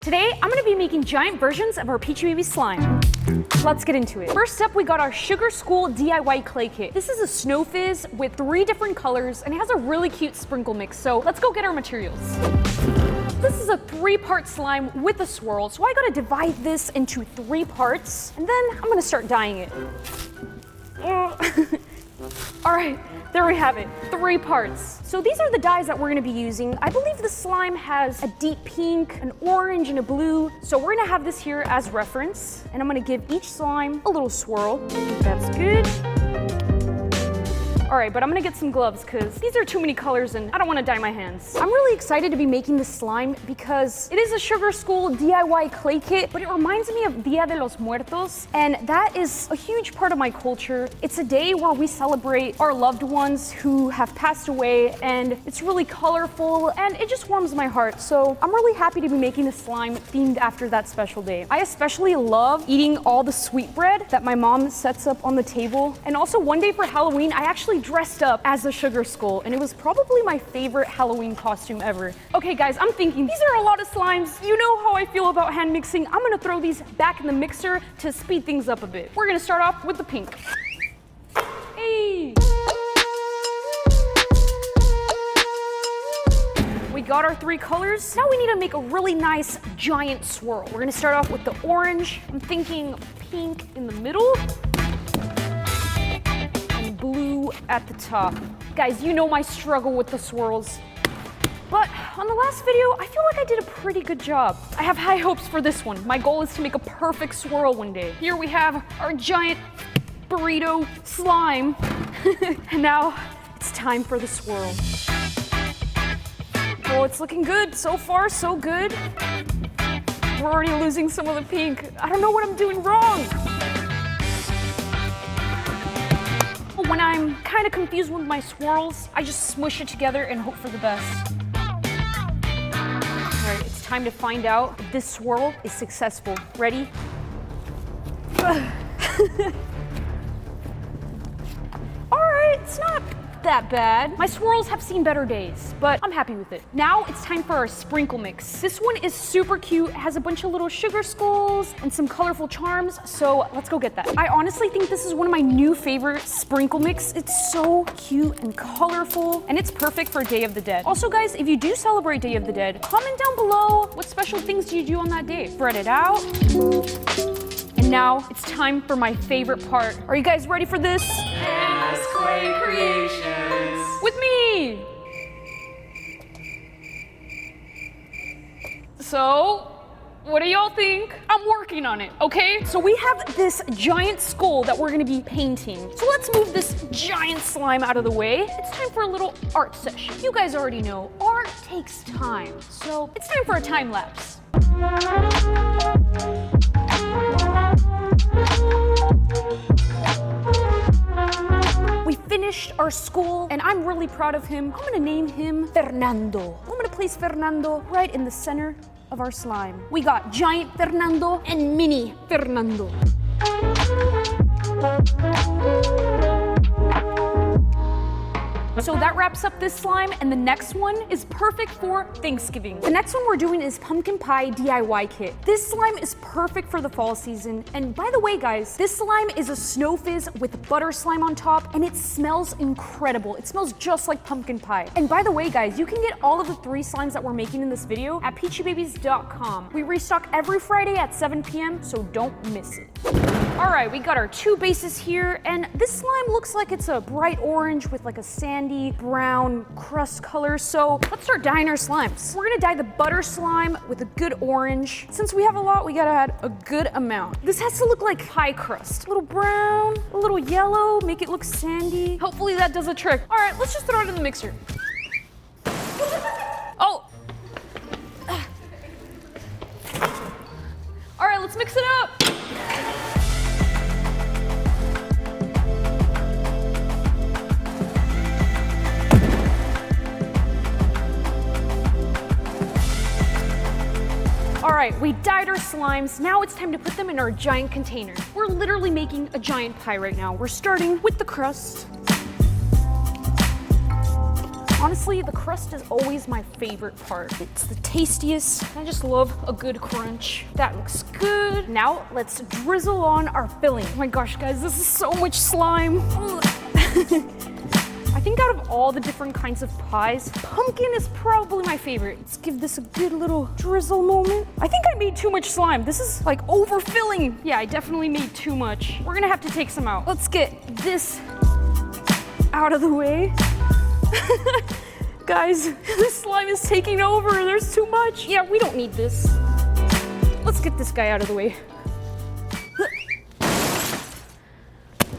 Today, I'm gonna be making giant versions of our Peachy Baby slime. Let's get into it. First up, we got our Sugar School DIY clay kit. This is a snow fizz with 3 different colors and it has a really cute sprinkle mix. So let's go get our materials. This is a 3-part slime with a swirl. So I gotta divide this into 3 parts and then I'm gonna start dyeing it. All right, there we have it, 3 parts. So these are the dyes that we're gonna be using. I believe the slime has a deep pink, an orange, and a blue. So we're gonna have this here as reference. And I'm gonna give each slime a little swirl. That's good. All right, but I'm gonna get some gloves because these are too many colors and I don't wanna dye my hands. I'm really excited to be making this slime because it is a Sugar School DIY clay kit, but it reminds me of Dia de los Muertos, and that is a huge part of my culture. It's a day where we celebrate our loved ones who have passed away, and it's really colorful and it just warms my heart. So I'm really happy to be making a slime themed after that special day. I especially love eating all the sweetbread that my mom sets up on the table. And also one day for Halloween, I actually dressed up as a Sugar Skull, and it was probably my favorite Halloween costume ever. Okay guys, I'm thinking these are a lot of slimes. You know how I feel about hand mixing. I'm gonna throw these back in the mixer to speed things up a bit. We're gonna start off with the pink. Hey! We got our 3 colors. Now we need to make a really nice giant swirl. We're gonna start off with the orange. I'm thinking pink in the middle. Blue at the top. Guys, you know my struggle with the swirls. But on the last video, I feel like I did a pretty good job. I have high hopes for this one. My goal is to make a perfect swirl one day. Here we have our giant burrito slime. And now it's time for the swirl. Oh, it's looking good. So far, so good. We're already losing some of the pink. I don't know what I'm doing wrong. When I'm kind of confused with my swirls, I just smush it together and hope for the best. All right, it's time to find out if this swirl is successful. Ready? All right, it's not that bad. My swirls have seen better days, but I'm happy with it. Now it's time for our sprinkle mix. This one is super cute. It has a bunch of little sugar skulls and some colorful charms, so let's go get that. I honestly think this is one of my new favorite sprinkle mix. It's so cute and colorful, and it's perfect for Day of the Dead. Also guys, if you do celebrate Day of the Dead, comment down below what special things do you do on that day. Spread it out. And now it's time for my favorite part. Are you guys ready for this? Hannah's Clay Creations. With me! So, what do y'all think? I'm working on it, okay? So we have this giant skull that we're gonna be painting. So let's move this giant slime out of the way. It's time for a little art session. You guys already know, art takes time. So it's time for a time lapse. We finished our school, and I'm really proud of him. I'm gonna name him Fernando. I'm gonna place Fernando right in the center of our slime. We got giant Fernando and mini Fernando. So that wraps up this slime, and the next one is perfect for Thanksgiving. The next one we're doing is Pumpkin Pie DIY Kit. This slime is perfect for the fall season, and by the way guys, this slime is a snow fizz with butter slime on top, and it smells incredible. It smells just like pumpkin pie. And by the way guys, you can get all of the 3 slimes that we're making in this video at peachybabies.com. We restock every Friday at 7 p.m., so don't miss it. All right, we got our 2 bases here, and this slime looks like it's a bright orange with like a sandy brown crust color. So let's start dyeing our slimes. We're gonna dye the butter slime with a good orange. Since we have a lot, we gotta add a good amount. This has to look like pie crust. A little brown, a little yellow, make it look sandy. Hopefully that does a trick. All right, let's just throw it in the mixer. Oh. All right, let's mix it up. All right, we dyed our slimes. Now it's time to put them in our giant container. We're literally making a giant pie right now. We're starting with the crust. Honestly, the crust is always my favorite part. It's the tastiest. I just love a good crunch. That looks good. Now let's drizzle on our filling. Oh my gosh, guys, this is so much slime. I think out of all the different kinds of pies, pumpkin is probably my favorite. Let's give this a good little drizzle moment. I think I made too much slime. This is like overfilling. Yeah, I definitely made too much. We're gonna have to take some out. Let's get this out of the way. Guys, this slime is taking over. There's too much. Yeah, we don't need this. Let's get this guy out of the way.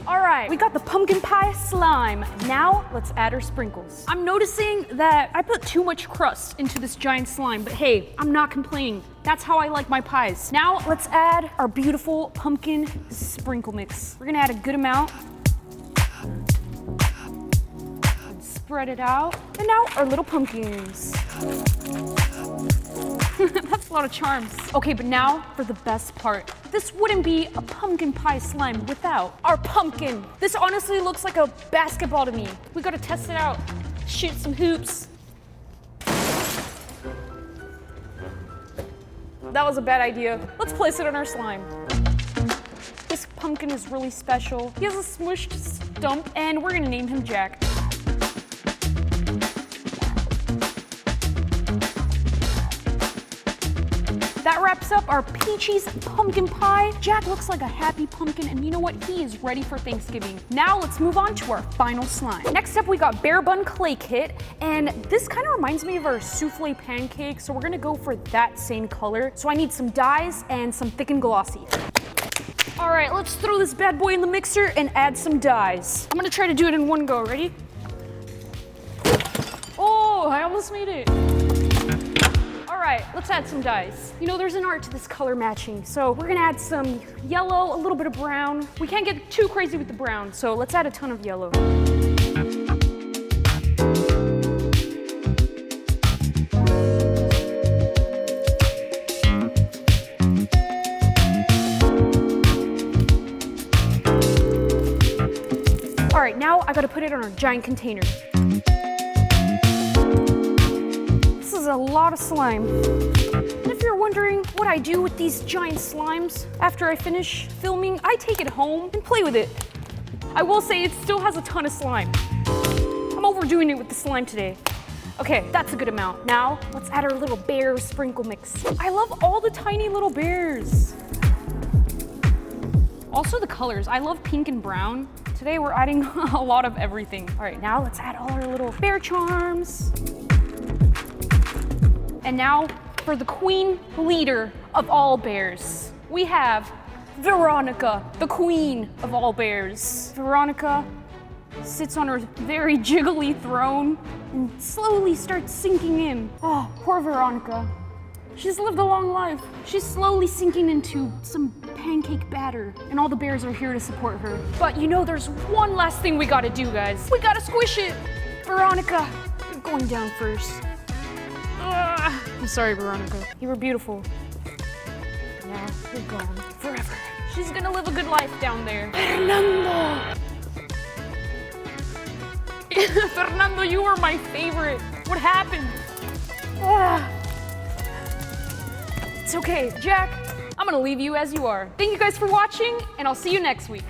All right, we got the pumpkin pie slime. Now let's add our sprinkles. I'm noticing that I put too much crust into this giant slime, but hey, I'm not complaining. That's how I like my pies. Now let's add our beautiful pumpkin sprinkle mix. We're gonna add a good amount. Spread it out. And now our little pumpkins. That's a lot of charms. Okay, but now for the best part. This wouldn't be a pumpkin pie slime without our pumpkin. This honestly looks like a basketball to me. We gotta test it out. Shoot some hoops. That was a bad idea. Let's place it on our slime. This pumpkin is really special. He has a smushed stump, and we're gonna name him Jack. That wraps up our Peachy's pumpkin pie. Jack looks like a happy pumpkin, and you know what? He is ready for Thanksgiving. Now let's move on to our final slime. Next up, we got Bear Bun Clay Kit, and this kind of reminds me of our souffle pancake, so we're gonna go for that same color. So I need some dyes and some thick and glossy. All right, let's throw this bad boy in the mixer and add some dyes. I'm gonna try to do it in one go. Ready? Oh, I almost made it. All right, let's add some dyes. You know, there's an art to this color matching, so we're gonna add some yellow, a little bit of brown. We can't get too crazy with the brown, so let's add a ton of yellow. All right, now I gotta put it on our giant container. This is a lot of slime. And if you're wondering what I do with these giant slimes after I finish filming, I take it home and play with it. I will say it still has a ton of slime. I'm overdoing it with the slime today. Okay, that's a good amount. Now, let's add our little bear sprinkle mix. I love all the tiny little bears. Also the colors, I love pink and brown. Today we're adding a lot of everything. All right, now let's add all our little bear charms. And now for the queen leader of all bears, we have Veronica, the queen of all bears. Veronica sits on her very jiggly throne and slowly starts sinking in. Oh, poor Veronica. She's lived a long life. She's slowly sinking into some pancake batter, and all the bears are here to support her. But you know, there's one last thing we gotta do, guys. We gotta squish it. Veronica, you're going down first. I'm sorry, Veronica. You were beautiful. Now you're gone forever. She's gonna live a good life down there. Fernando! Fernando, you were my favorite. What happened? It's okay. Jack, I'm gonna leave you as you are. Thank you guys for watching, and I'll see you next week.